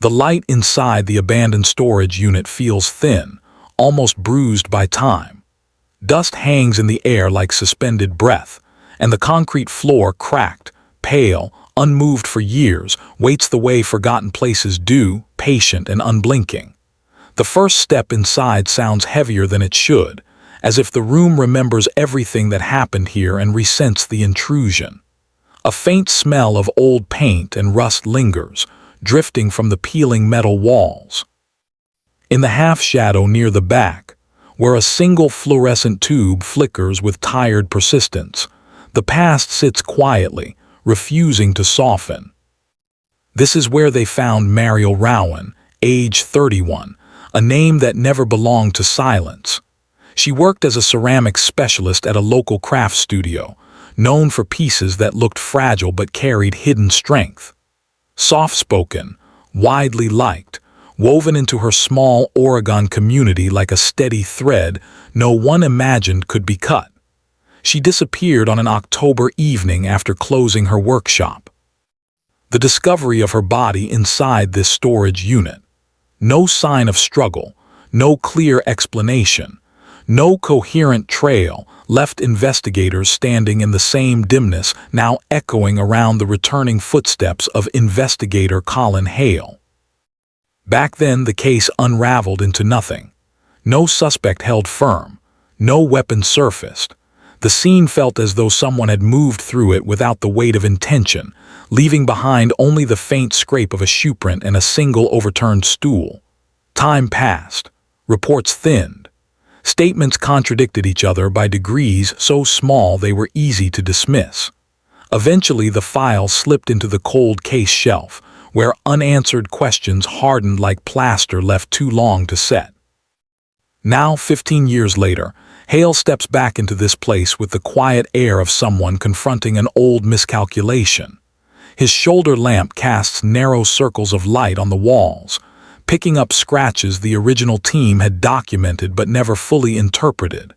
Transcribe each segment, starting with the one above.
The light inside the abandoned storage unit feels thin, almost bruised by time. Dust hangs in the air like suspended breath, and the concrete floor, cracked, pale, unmoved for years, waits the way forgotten places do, patient and unblinking. The first step inside sounds heavier than it should, as if the room remembers everything that happened here and resents the intrusion. A faint smell of old paint and rust lingers, drifting from the peeling metal walls. In the half-shadow near the back, where a single fluorescent tube flickers with tired persistence, the past sits quietly, refusing to soften. This is where they found Mariel Rowan, age 31, a name that never belonged to silence. She worked as a ceramics specialist at a local craft studio, known for pieces that looked fragile but carried hidden strength. Soft-spoken, widely liked, woven into her small Oregon community like a steady thread no one imagined could be cut. She disappeared on an October evening after closing her workshop. The discovery of her body inside this storage unit. No sign of struggle, no clear explanation, no coherent trail left investigators standing in the same dimness, now echoing around the returning footsteps of investigator Colin Hale. Back then, the case unraveled into nothing. No suspect held firm, no weapon surfaced. The scene felt as though someone had moved through it without the weight of intention, leaving behind only the faint scrape of a shoeprint and a single overturned stool. Time passed. Reports thinned. Statements contradicted each other by degrees so small they were easy to dismiss. Eventually, the file slipped into the cold case shelf, where unanswered questions hardened like plaster left too long to set. Now, 15 years later, Hale steps back into this place with the quiet air of someone confronting an old miscalculation. His shoulder lamp casts narrow circles of light on the walls, picking up scratches the original team had documented but never fully interpreted.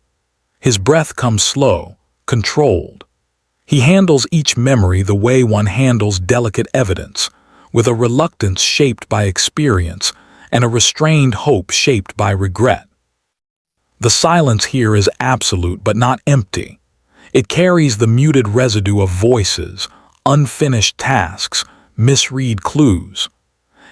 His breath comes slow, controlled. He handles each memory the way one handles delicate evidence, with a reluctance shaped by experience and a restrained hope shaped by regret. The silence here is absolute but not empty. It carries the muted residue of voices, unfinished tasks, misread clues.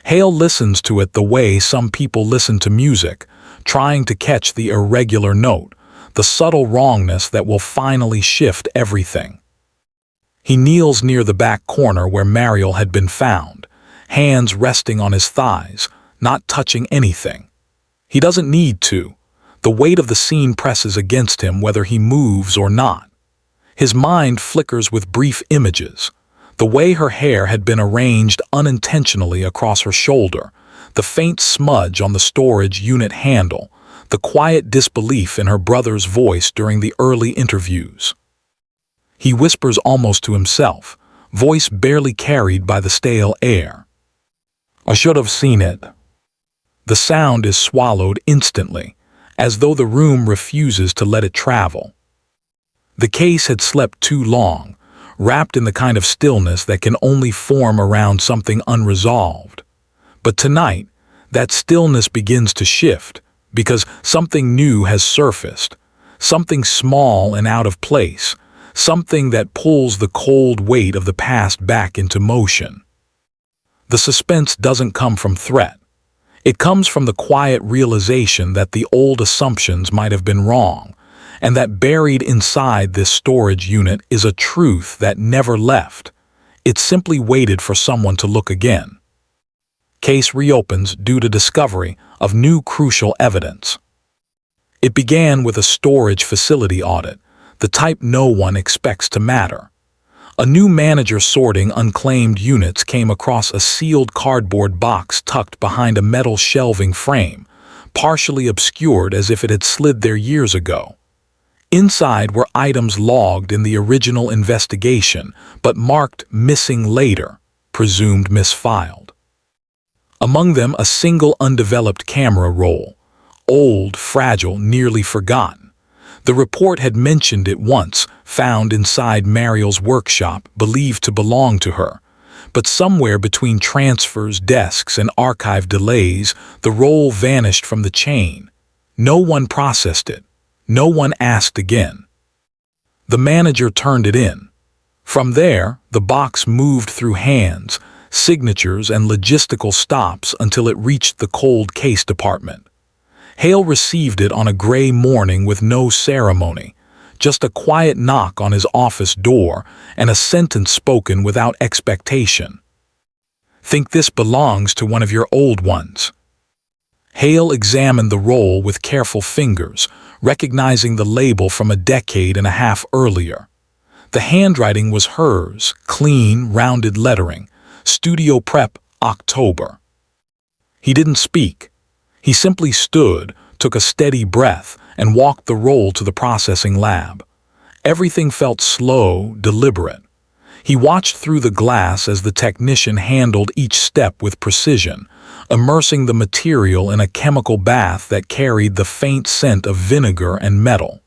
Hale listens to it the way some people listen to music, trying to catch the irregular note, the subtle wrongness that will finally shift everything. He kneels near the back corner where Mariel had been found, hands resting on his thighs, not touching anything. He doesn't need to. The weight of the scene presses against him whether he moves or not. His mind flickers with brief images. The way her hair had been arranged unintentionally across her shoulder, the faint smudge on the storage unit handle, the quiet disbelief in her brother's voice during the early interviews. He whispers almost to himself, voice barely carried by the stale air. "I should have seen it." The sound is swallowed instantly, as though the room refuses to let it travel. The case had slept too long, wrapped in the kind of stillness that can only form around something unresolved. But tonight, that stillness begins to shift, because something new has surfaced, something small and out of place, something that pulls the cold weight of the past back into motion. The suspense doesn't come from threat. It comes from the quiet realization that the old assumptions might have been wrong, and that buried inside this storage unit is a truth that never left. It simply waited for someone to look again. Case reopens due to discovery of new crucial evidence. It began with a storage facility audit, the type no one expects to matter. A new manager sorting unclaimed units came across a sealed cardboard box tucked behind a metal shelving frame, partially obscured as if it had slid there years ago. Inside were items logged in the original investigation, but marked missing later, presumed misfiled. Among them, a single undeveloped camera roll, old, fragile, nearly forgotten. The report had mentioned it once, found inside Mariel's workshop, believed to belong to her, But somewhere between transfers, desks, and archive delays, the roll vanished from the chain. No one processed it. No one asked again. The manager turned it in. From there, the box moved through hands, signatures, and logistical stops until it reached the cold case department. Hale received it on a gray morning with no ceremony, just a quiet knock on his office door and a sentence spoken without expectation. "Think this belongs to one of your old ones." Hale examined the roll with careful fingers, recognizing the label from a decade and a half earlier. The handwriting was hers, clean, rounded lettering, Studio Prep, October. He didn't speak. He simply stood, took a steady breath, and walked the roll to the processing lab. Everything felt slow, deliberate. He watched through the glass as the technician handled each step with precision, immersing the material in a chemical bath that carried the faint scent of vinegar and metal.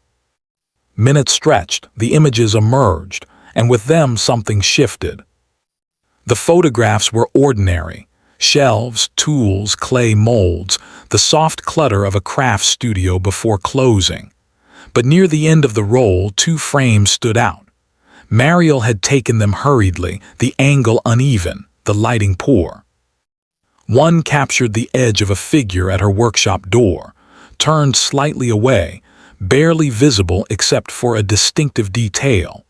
Minutes stretched, the images emerged, and with them something shifted. The photographs were ordinary. Shelves, tools, clay molds, the soft clutter of a craft studio before closing. But near the end of the roll, two frames stood out. Mariel had taken them hurriedly, the angle uneven, the lighting poor. One captured the edge of a figure at her workshop door, turned slightly away, barely visible except for a distinctive detail.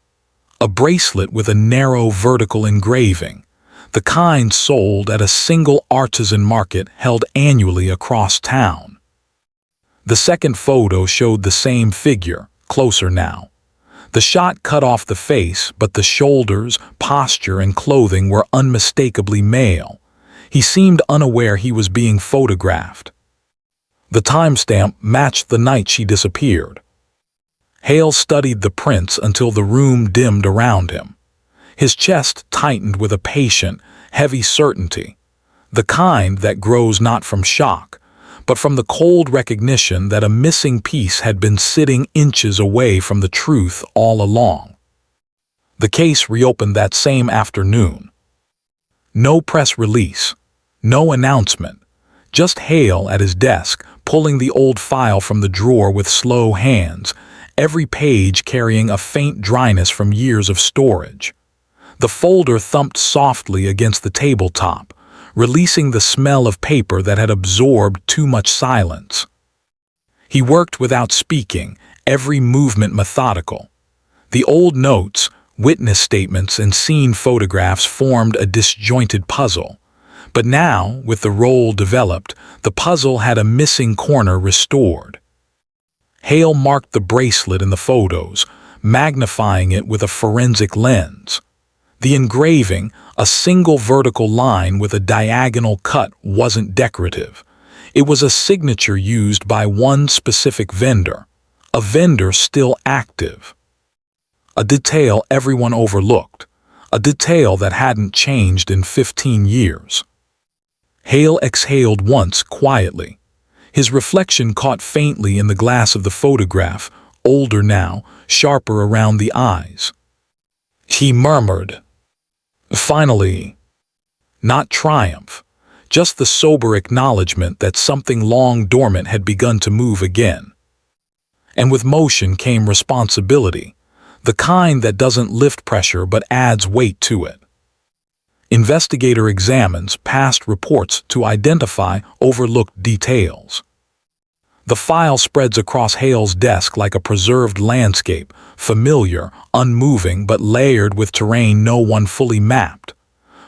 A bracelet with a narrow vertical engraving, the kind sold at a single artisan market held annually across town. The second photo showed the same figure, closer now. The shot cut off the face, but the shoulders, posture, and clothing were unmistakably male. He seemed unaware he was being photographed. The timestamp matched the night she disappeared. Hale studied the prints until the room dimmed around him. His chest tightened with a patient, heavy certainty, the kind that grows not from shock, but from the cold recognition that a missing piece had been sitting inches away from the truth all along. The case reopened that same afternoon. No press release, no announcement, just Hale at his desk, pulling the old file from the drawer with slow hands, every page carrying a faint dryness from years of storage. The folder thumped softly against the tabletop, releasing the smell of paper that had absorbed too much silence. He worked without speaking, every movement methodical. The old notes, witness statements, and scene photographs formed a disjointed puzzle. But now, with the roll developed, the puzzle had a missing corner restored. Hale marked the bracelet in the photos, magnifying it with a forensic lens. The engraving, a single vertical line with a diagonal cut, wasn't decorative. It was a signature used by one specific vendor, a vendor still active. A detail everyone overlooked, a detail that hadn't changed in 15 years. Hale exhaled once quietly. His reflection caught faintly in the glass of the photograph, older now, sharper around the eyes. He murmured, "Finally." Not triumph, just the sober acknowledgement that something long dormant had begun to move again. And with motion came responsibility, the kind that doesn't lift pressure but adds weight to it. Investigator examines past reports to identify overlooked details. The file spreads across Hale's desk like a preserved landscape, familiar, unmoving, but layered with terrain no one fully mapped.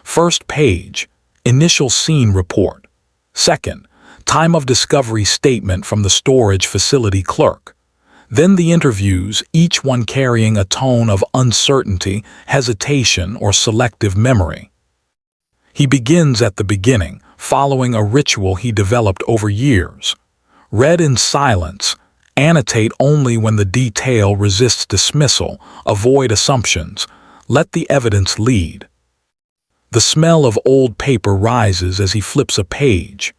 First page, initial scene report. Second, time of discovery statement from the storage facility clerk. Then the interviews, each one carrying a tone of uncertainty, hesitation, or selective memory. He begins at the beginning, following a ritual he developed over years. Read in silence, annotate only when the detail resists dismissal, avoid assumptions, let the evidence lead. The smell of old paper rises as he flips a page.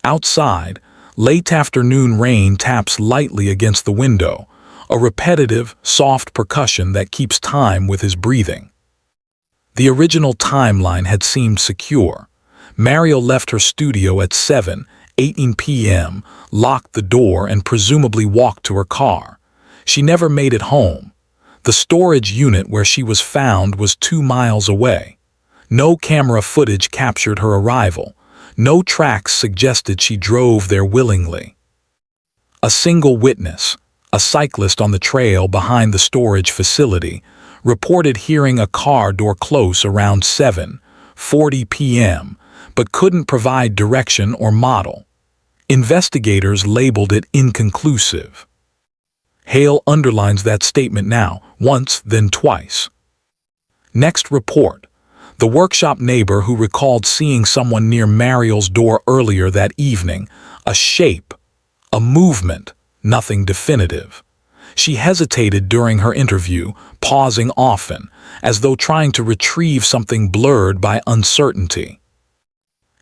Outside, late afternoon rain taps lightly against the window, a repetitive, soft percussion that keeps time with his breathing. The original timeline had seemed secure. Mariel left her studio at 7:18 p.m., locked the door, and presumably walked to her car. She never made it home. The storage unit where she was found was 2 miles away. No camera footage captured her arrival. No tracks suggested she drove there willingly. A single witness, a cyclist on the trail behind the storage facility, reported hearing a car door close around 7:40 p.m., but couldn't provide direction or model. Investigators labeled it inconclusive. Hale underlines that statement now, once, then twice. Next report. The workshop neighbor who recalled seeing someone near Mariel's door earlier that evening, a shape, a movement, nothing definitive. She hesitated during her interview, pausing often, as though trying to retrieve something blurred by uncertainty.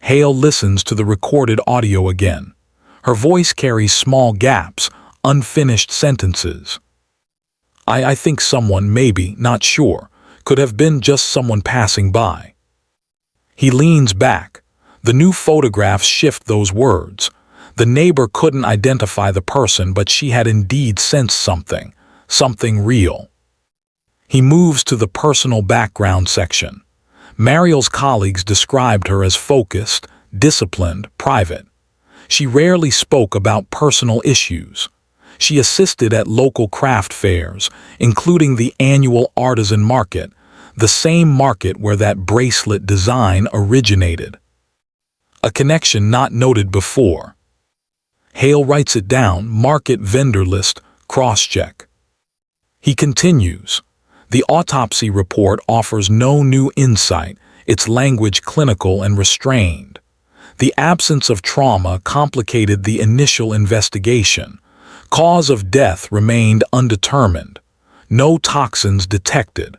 Hale listens to the recorded audio again. Her voice carries small gaps, unfinished sentences. I think someone, maybe, not sure, could have been just someone passing by. He leans back. The new photographs shift those words. The neighbor couldn't identify the person, but she had indeed sensed something, something real. He moves to the personal background section. Mariel's colleagues described her as focused, disciplined, private. She rarely spoke about personal issues. She assisted at local craft fairs, including the annual artisan market, the same market where that bracelet design originated. A connection not noted before. Hale writes it down, market vendor list, cross-check. He continues. The autopsy report offers no new insight, its language clinical and restrained. The absence of trauma complicated the initial investigation. Cause of death remained undetermined. No toxins detected.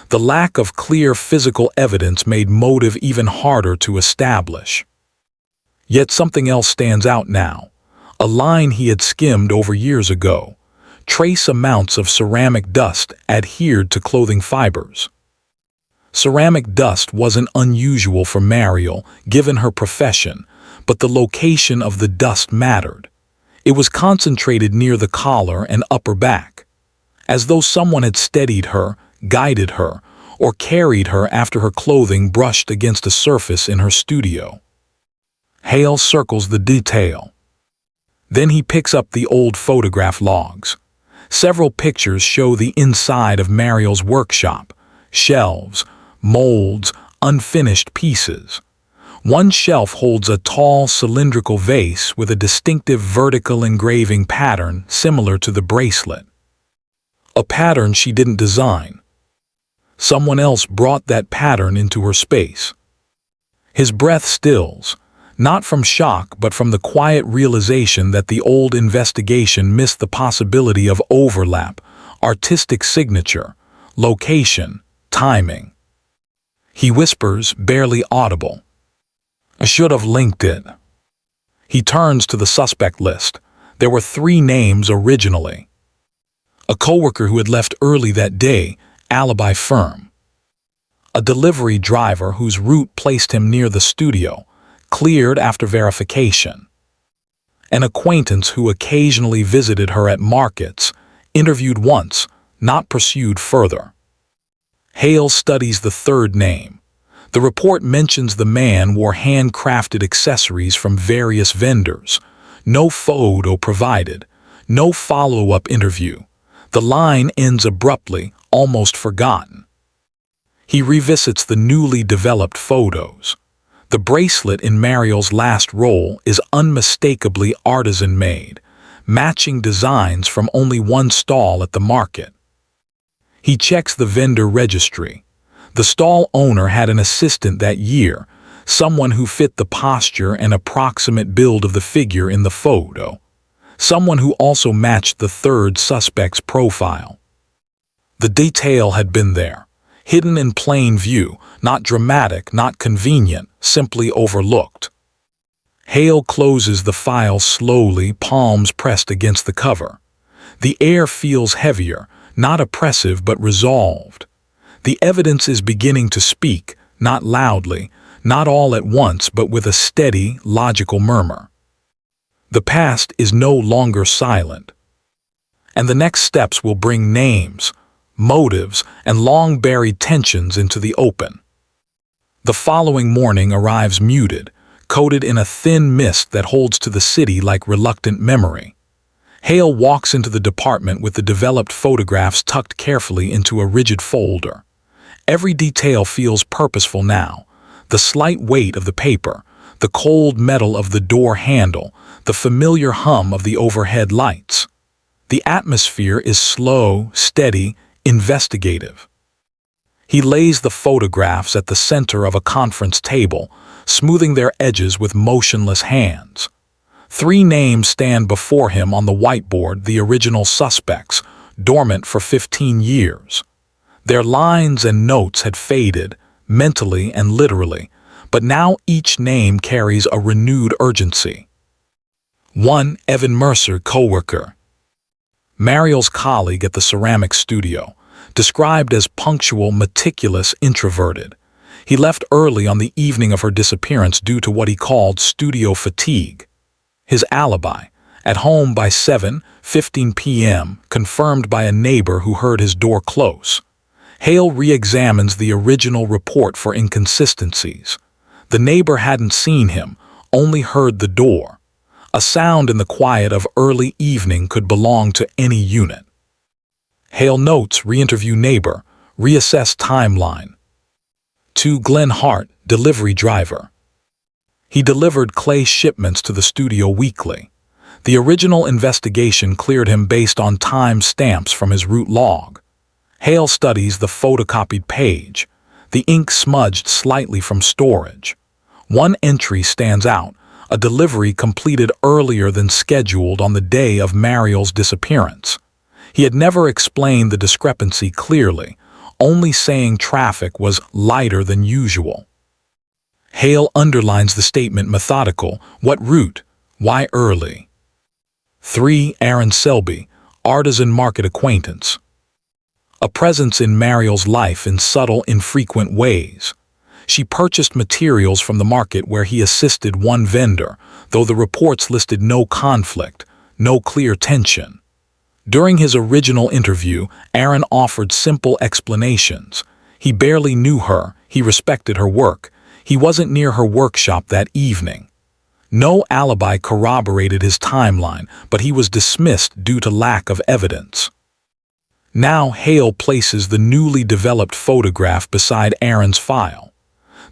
The lack of clear physical evidence made motive even harder to establish. Yet something else stands out now. A line he had skimmed over years ago. Trace amounts of ceramic dust adhered to clothing fibers. Ceramic dust wasn't unusual for Mariel, given her profession, but the location of the dust mattered. It was concentrated near the collar and upper back, as though someone had steadied her, guided her, or carried her after her clothing brushed against a surface in her studio. Hale circles the detail. Then he picks up the old photograph logs. Several pictures show the inside of Mariel's workshop, shelves, molds, unfinished pieces. One shelf holds a tall cylindrical vase with a distinctive vertical engraving pattern similar to the bracelet. A pattern she didn't design. Someone else brought that pattern into her space. His breath stills, not from shock but from the quiet realization that the old investigation missed the possibility of overlap, artistic signature, location, timing. He whispers, barely audible. I should have linked it. He turns to the suspect list. There were 3 names originally. A coworker who had left early that day, alibi firm. A delivery driver whose route placed him near the studio, cleared after verification. An acquaintance who occasionally visited her at markets, interviewed once, not pursued further. Hale studies the 3rd name. The report mentions the man wore handcrafted accessories from various vendors. No photo provided. No follow-up interview. The line ends abruptly, almost forgotten. He revisits the newly developed photos. The bracelet in Mariel's last roll is unmistakably artisan-made, matching designs from only one stall at the market. He checks the vendor registry. The stall owner had an assistant that year, someone who fit the posture and approximate build of the figure in the photo, someone who also matched the 3rd suspect's profile. The detail had been there, hidden in plain view, not dramatic, not convenient, simply overlooked. Hale closes the file slowly, palms pressed against the cover. The air feels heavier, not oppressive but resolved. The evidence is beginning to speak, not loudly, not all at once, but with a steady, logical murmur. The past is no longer silent. And the next steps will bring names, motives, and long-buried tensions into the open. The following morning arrives muted, coated in a thin mist that holds to the city like reluctant memory. Hale walks into the department with the developed photographs tucked carefully into a rigid folder. Every detail feels purposeful now. The slight weight of the paper, the cold metal of the door handle, the familiar hum of the overhead lights. The atmosphere is slow, steady, investigative. He lays the photographs at the center of a conference table, smoothing their edges with motionless hands. 3 names stand before him on the whiteboard, the original suspects, dormant for 15 years. Their lines and notes had faded, mentally and literally, but now each name carries a renewed urgency. 1. Evan Mercer, coworker. Mariel's colleague at the ceramic studio, described as punctual, meticulous, introverted. He left early on the evening of her disappearance due to what he called studio fatigue. His alibi, at home by 7:15 p.m., confirmed by a neighbor who heard his door close. Hale re-examines the original report for inconsistencies. The neighbor hadn't seen him, only heard the door. A sound in the quiet of early evening could belong to any unit. Hale notes re-interview neighbor, reassess timeline. 2. Glenn Hart, delivery driver. He delivered clay shipments to the studio weekly. The original investigation cleared him based on time stamps from his route log. Hale studies the photocopied page, the ink smudged slightly from storage. One entry stands out, a delivery completed earlier than scheduled on the day of Mariel's disappearance. He had never explained the discrepancy clearly, only saying traffic was lighter than usual. Hale underlines the statement methodical, what route, why early? 3. Aaron Selby, artisan market acquaintance. A presence in Mariel's life in subtle, infrequent ways. She purchased materials from the market where he assisted one vendor, though the reports listed no conflict, no clear tension. During his original interview, Aaron offered simple explanations. He barely knew her, he respected her work. He wasn't near her workshop that evening. No alibi corroborated his timeline, but he was dismissed due to lack of evidence. Now Hale places the newly developed photograph beside Aaron's file.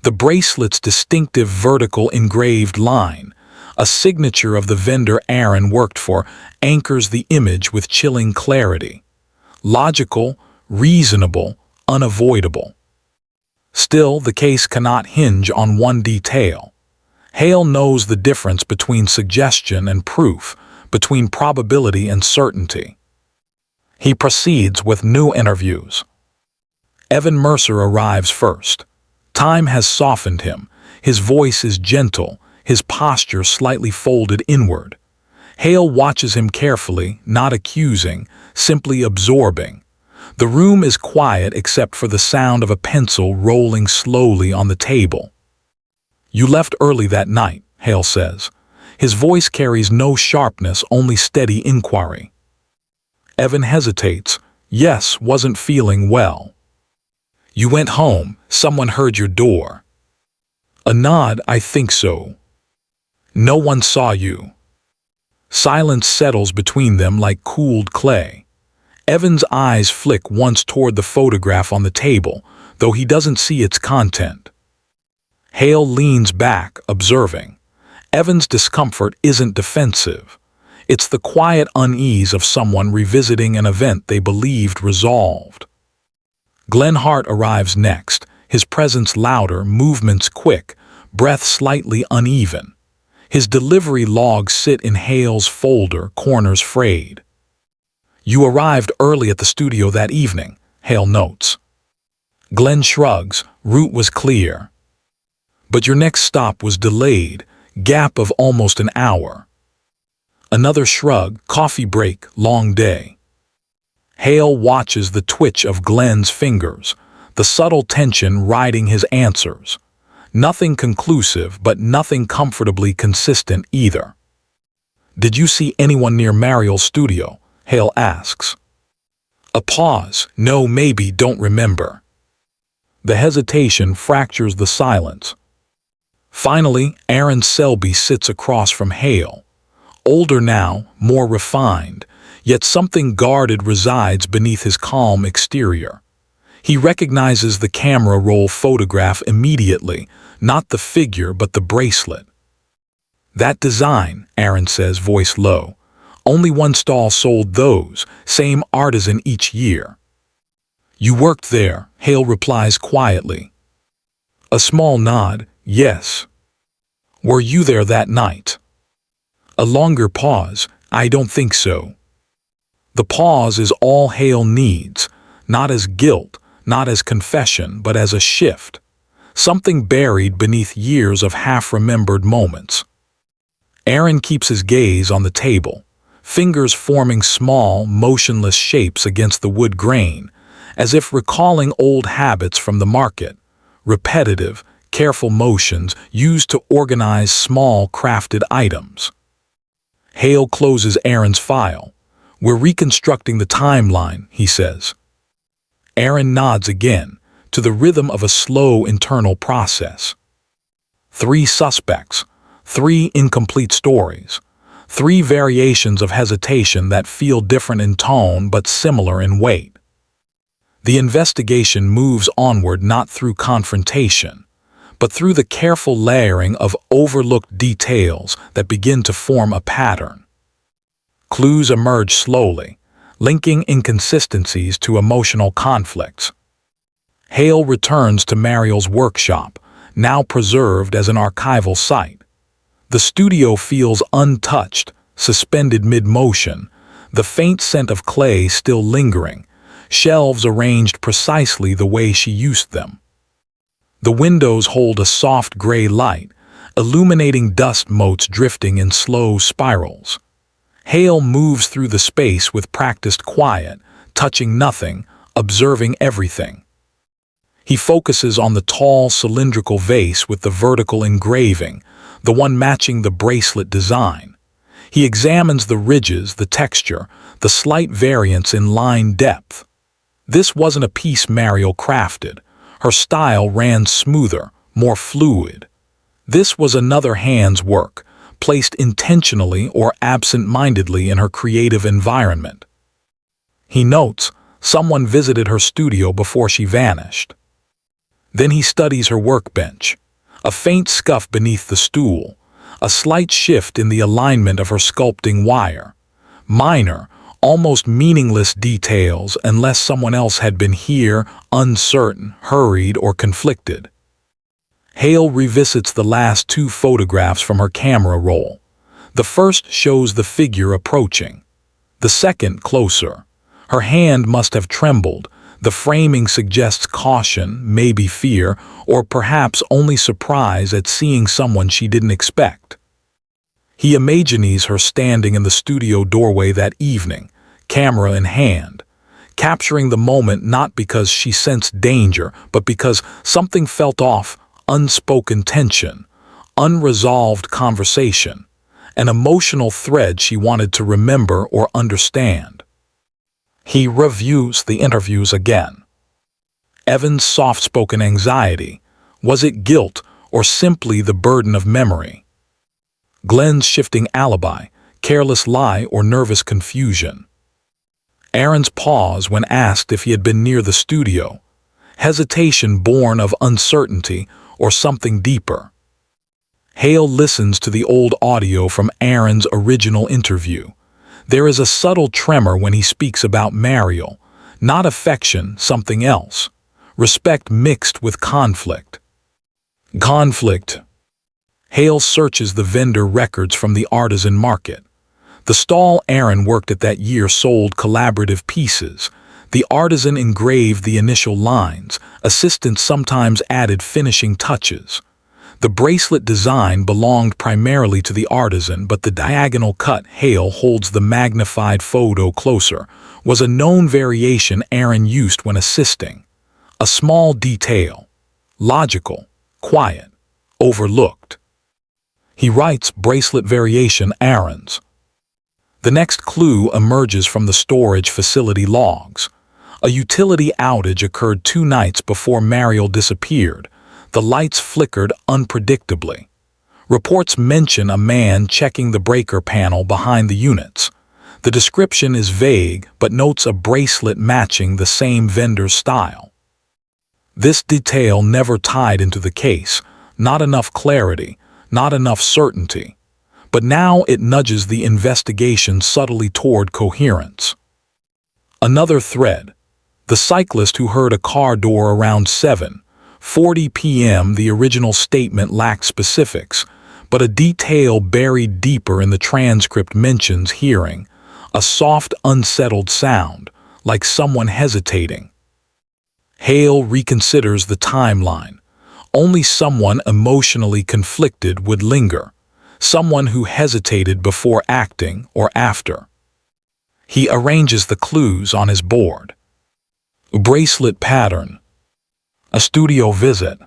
The bracelet's distinctive vertical engraved line, a signature of the vendor Aaron worked for, anchors the image with chilling clarity. Logical, reasonable, unavoidable. Still, the case cannot hinge on one detail. Hale knows the difference between suggestion and proof, between probability and certainty. He proceeds with new interviews. Evan Mercer arrives first. Time has softened him. His voice is gentle, his posture slightly folded inward. Hale watches him carefully, not accusing, simply absorbing. The room is quiet except for the sound of a pencil rolling slowly on the table. You left early that night, Hale says. His voice carries no sharpness, only steady inquiry. Evan hesitates. Yes, wasn't feeling well. You went home. Someone heard your door. A nod, I think so. No one saw you. Silence settles between them like cooled clay. Evan's eyes flick once toward the photograph on the table, though he doesn't see its content. Hale leans back, observing. Evan's discomfort isn't defensive. It's the quiet unease of someone revisiting an event they believed resolved. Glenn Hart arrives next, his presence louder, movements quick, breath slightly uneven. His delivery logs sit in Hale's folder, corners frayed. You arrived early at the studio that evening, Hale notes. Glenn shrugs, route was clear. But your next stop was delayed, gap of almost an hour. Another shrug, coffee break, long day. Hale watches the twitch of Glenn's fingers, the subtle tension riding his answers. Nothing conclusive, but nothing comfortably consistent either. "Did you see anyone near Mariel's studio?" Hale asks. A pause. "No, maybe, don't remember." The hesitation fractures the silence. Finally, Aaron Selby sits across from Hale. Older now, more refined, yet something guarded resides beneath his calm exterior. He recognizes the camera roll photograph immediately, not the figure but the bracelet. "That design," Aaron says, voice low. "Only one stall sold those, same artisan each year." "You worked there," Hale replies quietly. A small nod. "Yes." "Were you there that night?" A longer pause. "I don't think so." The pause is all Hale needs, not as guilt, not as confession, but as a shift. Something buried beneath years of half-remembered moments. Aaron keeps his gaze on the table, fingers forming small, motionless shapes against the wood grain, as if recalling old habits from the market, repetitive, careful motions used to organize small, crafted items. Hale closes Aaron's file. "We're reconstructing the timeline," he says. Aaron nods again, to the rhythm of a slow internal process. 3 suspects, 3 incomplete stories, 3 variations of hesitation that feel different in tone but similar in weight. The investigation moves onward not through confrontation, but through the careful layering of overlooked details that begin to form a pattern. Clues emerge slowly, linking inconsistencies to emotional conflicts. Hale returns to Mariel's workshop, now preserved as an archival site. The studio feels untouched, suspended mid-motion, the faint scent of clay still lingering, shelves arranged precisely the way she used them. The windows hold a soft gray light, illuminating dust motes drifting in slow spirals. Hale moves through the space with practiced quiet, touching nothing, observing everything. He focuses on the tall, cylindrical vase with the vertical engraving, the one matching the bracelet design. He examines the ridges, the texture, the slight variance in line depth. This wasn't a piece Mariel crafted. Her style ran smoother, more fluid. This was another hand's work, placed intentionally or absent-mindedly in her creative environment. He notes, someone visited her studio before she vanished. Then he studies her workbench, a faint scuff beneath the stool, a slight shift in the alignment of her sculpting wire. Minor, almost meaningless details unless someone else had been here, uncertain, hurried, or conflicted. Hale revisits the last 2 photographs from her camera roll. The first shows the figure approaching. The second, closer. Her hand must have trembled. The framing suggests caution, maybe fear, or perhaps only surprise at seeing someone she didn't expect. He imagines her standing in the studio doorway that evening, camera in hand, capturing the moment not because she sensed danger, but because something felt off, unspoken tension, unresolved conversation, an emotional thread she wanted to remember or understand. He reviews the interviews again. Evan's soft-spoken anxiety, was it guilt or simply the burden of memory? Glenn's shifting alibi, careless lie or nervous confusion? Aaron's pause when asked if he had been near the studio, hesitation born of uncertainty or something deeper. Hale listens to the old audio from Aaron's original interview. There is a subtle tremor when he speaks about Mariel, not affection, something else. Respect mixed with conflict. Conflict. Hale searches the vendor records from the artisan market. The stall Aaron worked at that year sold collaborative pieces. The artisan engraved the initial lines, assistants sometimes added finishing touches. The bracelet design belonged primarily to the artisan, but the diagonal cut, Hale holds the magnified photo closer, was a known variation Aaron used when assisting. A small detail, logical, quiet, overlooked. He writes bracelet variation errands. The next clue emerges from the storage facility logs. A utility outage occurred 2 nights before Mariel disappeared. The lights flickered unpredictably. Reports mention a man checking the breaker panel behind the units. The description is vague but notes a bracelet matching the same vendor's style. This detail never tied into the case, not enough clarity, not enough certainty. But now it nudges the investigation subtly toward coherence. Another thread. The cyclist who heard a car door around 7:40 p.m. The original statement lacked specifics, but a detail buried deeper in the transcript mentions hearing a soft, unsettled sound, like someone hesitating. Hale reconsiders the timeline. Only someone emotionally conflicted would linger, someone who hesitated before acting or after. He arranges the clues on his board. Bracelet pattern. A studio visit.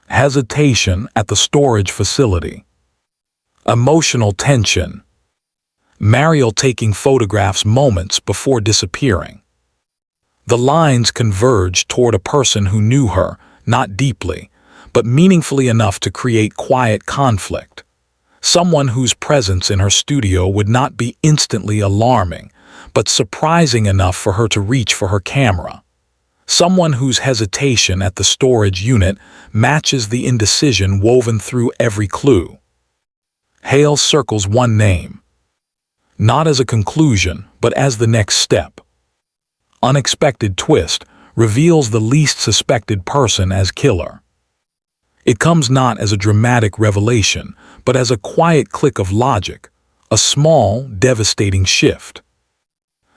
Hesitation at the storage facility. Emotional tension. Mariel taking photographs moments before disappearing. The lines converge toward a person who knew her, not deeply, but meaningfully enough to create quiet conflict. Someone whose presence in her studio would not be instantly alarming, but surprising enough for her to reach for her camera. Someone whose hesitation at the storage unit matches the indecision woven through every clue. Hale circles one name, not as a conclusion, but as the next step. Unexpected twist reveals the least suspected person as killer. It comes not as a dramatic revelation, but as a quiet click of logic, a small, devastating shift.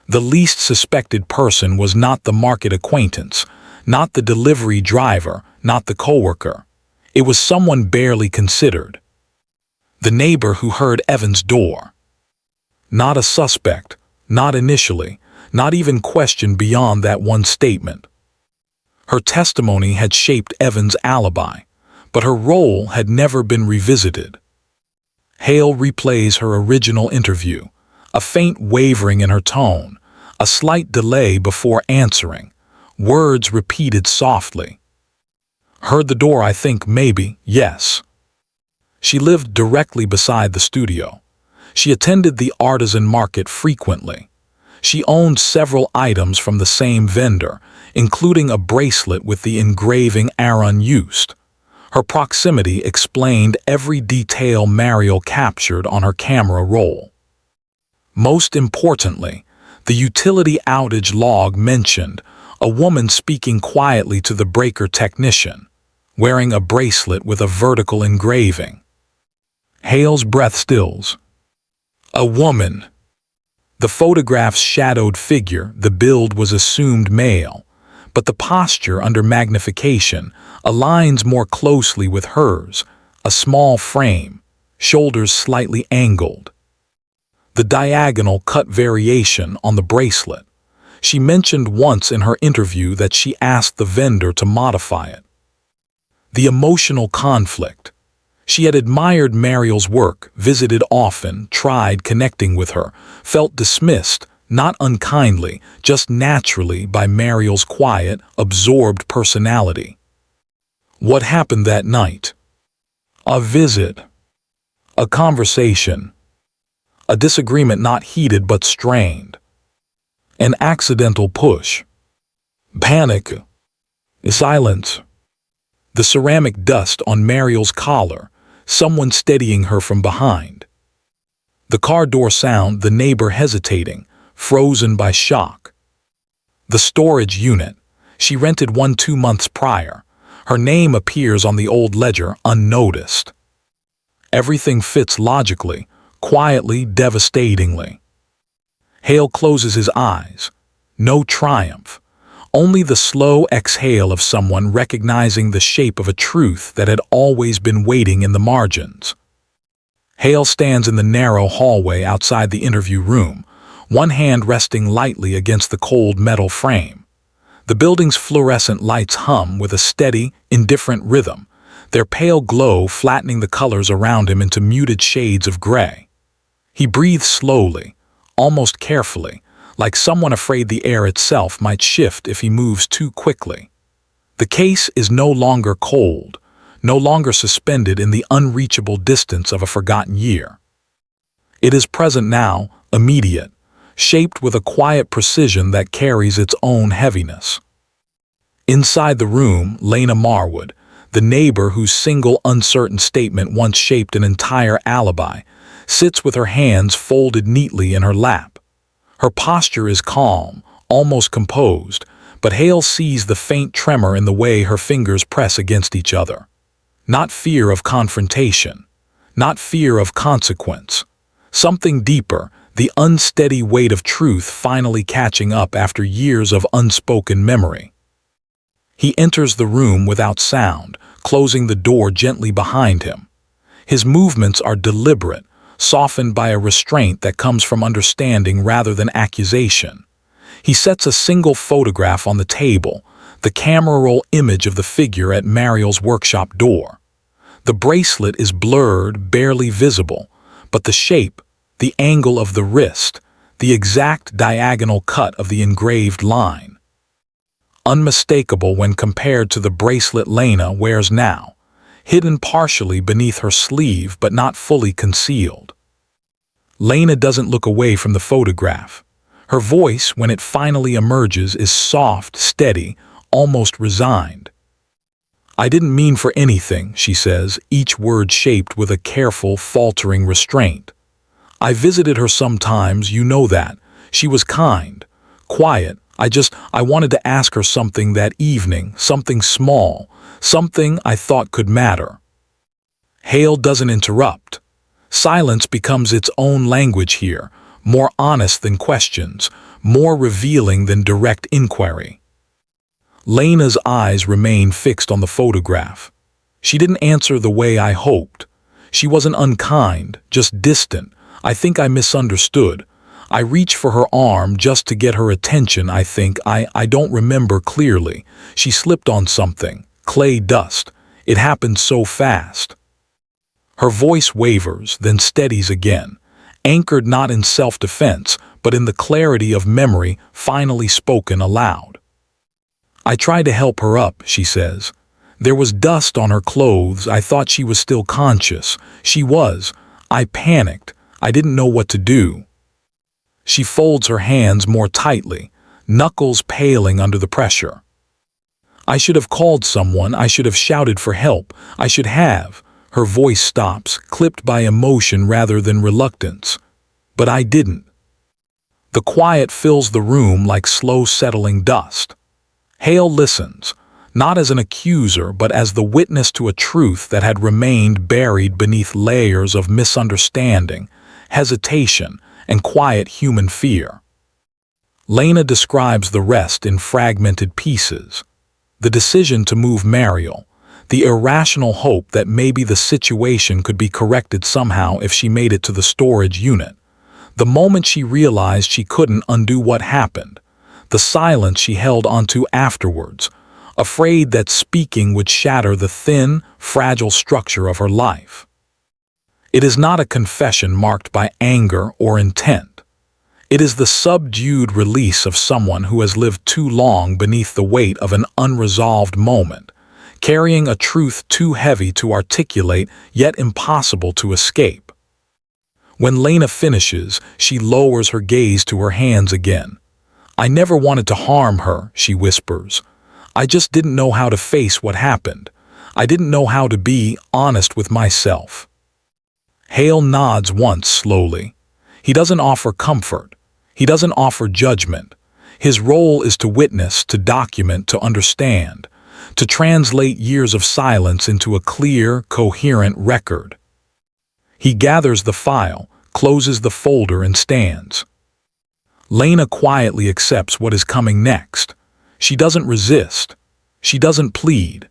The least suspected person was not the market acquaintance, not the delivery driver, not the coworker. It was someone barely considered. The neighbor who heard Evan's door. Not a suspect, not initially, not even questioned beyond that one statement. Her testimony had shaped Evan's alibi, but her role had never been revisited. Hale replays her original interview, a faint wavering in her tone, a slight delay before answering, words repeated softly. Heard the door, I think, maybe, yes. She lived directly beside the studio. She attended the artisan market frequently. She owned several items from the same vendor, including a bracelet with the engraving unnoticed. Her proximity explained every detail Mariel captured on her camera roll. Most importantly, the utility outage log mentioned a woman speaking quietly to the breaker technician, wearing a bracelet with a vertical engraving. Hale's breath stills. A woman. The photograph's shadowed figure, the build was assumed male, but the posture under magnification aligns more closely with hers, a small frame, shoulders slightly angled. The diagonal cut variation on the bracelet. She mentioned once in her interview that she asked the vendor to modify it. The emotional conflict. She had admired Mariel's work, visited often, tried connecting with her, felt dismissed, not unkindly, just naturally by Mariel's quiet, absorbed personality. What happened that night? A visit. A conversation. A disagreement not heated but strained. An accidental push. Panic. Silence. The ceramic dust on Mariel's collar, someone steadying her from behind. The car door sound, the neighbor hesitating, frozen by shock. The storage unit. She rented one 2 months prior. Her name appears on the old ledger unnoticed. Everything fits logically, quietly, devastatingly. Hale closes his eyes. No triumph. Only the slow exhale of someone recognizing the shape of a truth that had always been waiting in the margins. Hale stands in the narrow hallway outside the interview room, one hand resting lightly against the cold metal frame. The building's fluorescent lights hum with a steady, indifferent rhythm, their pale glow flattening the colors around him into muted shades of gray. He breathes slowly, almost carefully, like someone afraid the air itself might shift if he moves too quickly. The case is no longer cold, no longer suspended in the unreachable distance of a forgotten year. It is present now, immediate, shaped with a quiet precision that carries its own heaviness. Inside the room, Lena Marwood, the neighbor whose single uncertain statement once shaped an entire alibi, sits with her hands folded neatly in her lap. Her posture is calm, almost composed, but Hale sees the faint tremor in the way her fingers press against each other. Not fear of confrontation, not fear of consequence. Something deeper, the unsteady weight of truth finally catching up after years of unspoken memory. He enters the room without sound, closing the door gently behind him. His movements are deliberate, softened by a restraint that comes from understanding rather than accusation. He sets a single photograph on the table, the camera roll image of the figure at Mariel's workshop door. The bracelet is blurred, barely visible, but the shape, the angle of the wrist, the exact diagonal cut of the engraved line. Unmistakable when compared to the bracelet Lena wears now, hidden partially beneath her sleeve but not fully concealed. Lena doesn't look away from the photograph. Her voice, when it finally emerges, is soft, steady, almost resigned. "I didn't mean for anything," she says, each word shaped with a careful, faltering restraint. "I visited her sometimes, you know that. She was kind, quiet. I wanted to ask her something that evening, something small, something I thought could matter." Hale doesn't interrupt. Silence becomes its own language here, more honest than questions, more revealing than direct inquiry. Lena's eyes remain fixed on the photograph. She didn't answer the way I hoped. She wasn't unkind, just distant. I think I misunderstood. I reached for her arm just to get her attention, I think. I don't remember clearly. She slipped on something, clay dust. It happened so fast. Her voice wavers, then steadies again, anchored not in self-defense, but in the clarity of memory finally spoken aloud. "I tried to help her up," she says. "There was dust on her clothes. I thought she was still conscious. She was. I panicked. I didn't know what to do." She folds her hands more tightly, knuckles paling under the pressure. "I should have called someone. I should have shouted for help. I should have." Her voice stops, clipped by emotion rather than reluctance. "But I didn't." The quiet fills the room like slow settling dust. Hale listens, not as an accuser but as the witness to a truth that had remained buried beneath layers of misunderstanding, hesitation, and quiet human fear. Lena describes the rest in fragmented pieces. The decision to move Mariel, the irrational hope that maybe the situation could be corrected somehow if she made it to the storage unit, the moment she realized she couldn't undo what happened, the silence she held onto afterwards, afraid that speaking would shatter the thin, fragile structure of her life. It is not a confession marked by anger or intent. It is the subdued release of someone who has lived too long beneath the weight of an unresolved moment, carrying a truth too heavy to articulate yet impossible to escape. When Lena finishes, she lowers her gaze to her hands again. "I never wanted to harm her," she whispers. "I just didn't know how to face what happened. I didn't know how to be honest with myself." Hale nods once slowly. He doesn't offer comfort. He doesn't offer judgment. His role is to witness, to document, to understand, to translate years of silence into a clear, coherent record. He gathers the file, closes the folder, and stands. Lena quietly accepts what is coming next. She doesn't resist. She doesn't plead.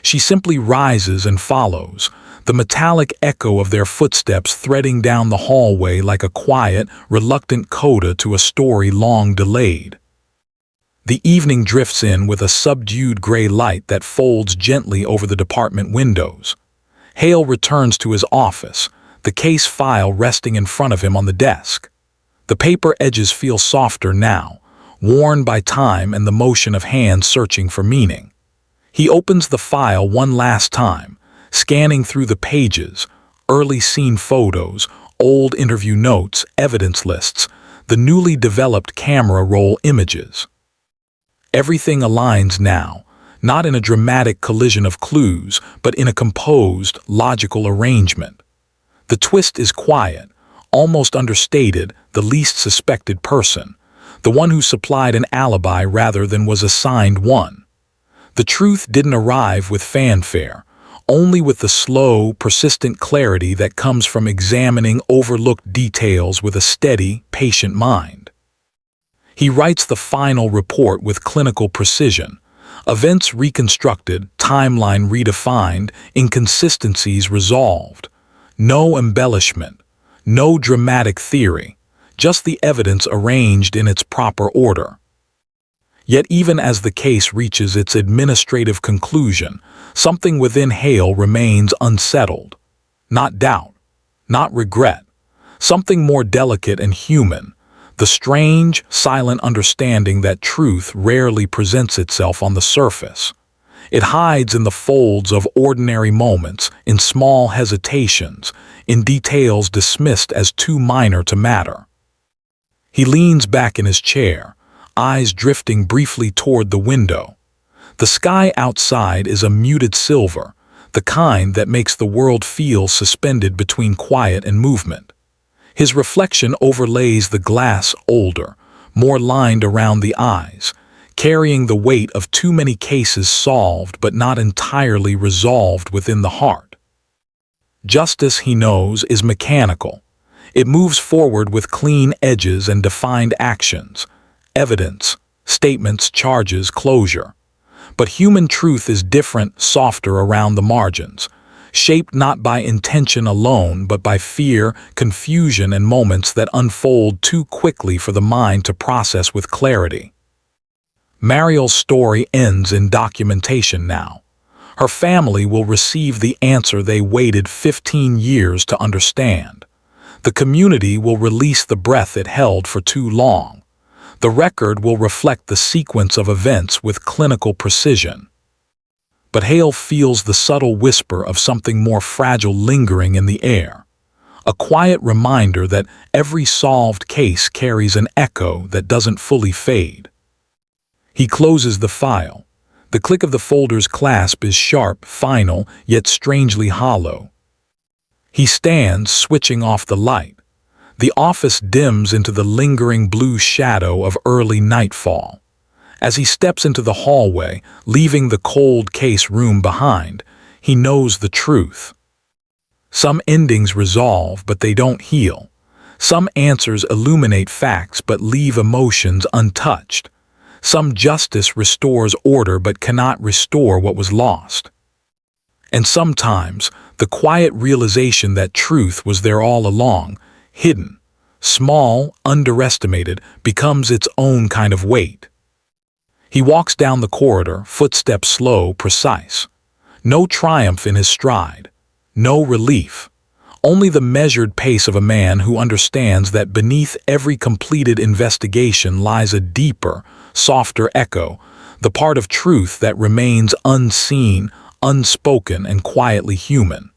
She simply rises and follows, the metallic echo of their footsteps threading down the hallway like a quiet, reluctant coda to a story long delayed. The evening drifts in with a subdued gray light that folds gently over the department windows. Hale returns to his office, the case file resting in front of him on the desk. The paper edges feel softer now, worn by time and the motion of hands searching for meaning. He opens the file one last time, scanning through the pages, early scene photos, old interview notes, evidence lists, the newly developed camera roll images. Everything aligns now, not in a dramatic collision of clues, but in a composed, logical arrangement. The twist is quiet, almost understated, the least suspected person, the one who supplied an alibi rather than was assigned one. The truth didn't arrive with fanfare, only with the slow, persistent clarity that comes from examining overlooked details with a steady, patient mind. He writes the final report with clinical precision. Events reconstructed, timeline redefined, inconsistencies resolved. No embellishment, no dramatic theory, just the evidence arranged in its proper order. Yet even as the case reaches its administrative conclusion, something within Hale remains unsettled. Not doubt, not regret, something more delicate and human, the strange, silent understanding that truth rarely presents itself on the surface. It hides in the folds of ordinary moments, in small hesitations, in details dismissed as too minor to matter. He leans back in his chair, eyes drifting briefly toward the window. The sky outside is a muted silver, the kind that makes the world feel suspended between quiet and movement. His reflection overlays the glass older, more lined around the eyes, carrying the weight of too many cases solved but not entirely resolved within the heart. Justice, he knows, is mechanical. It moves forward with clean edges and defined actions, evidence, statements, charges, closure. But human truth is different, softer around the margins, shaped not by intention alone but by fear, confusion, and moments that unfold too quickly for the mind to process with clarity. Mariel's story ends in documentation now. Her family will receive the answer they waited 15 years to understand. The community will release the breath it held for too long. The record will reflect the sequence of events with clinical precision. But Hale feels the subtle whisper of something more fragile lingering in the air. A quiet reminder that every solved case carries an echo that doesn't fully fade. He closes the file. The click of the folder's clasp is sharp, final, yet strangely hollow. He stands, switching off the light. The office dims into the lingering blue shadow of early nightfall. As he steps into the hallway, leaving the cold case room behind, he knows the truth. Some endings resolve, but they don't heal. Some answers illuminate facts but leave emotions untouched. Some justice restores order but cannot restore what was lost. And sometimes, the quiet realization that truth was there all along, hidden, small, underestimated, becomes its own kind of weight. He walks down the corridor, footsteps slow, precise. No triumph in his stride, no relief. Only the measured pace of a man who understands that beneath every completed investigation lies a deeper, softer echo, the part of truth that remains unseen, unspoken, and quietly human.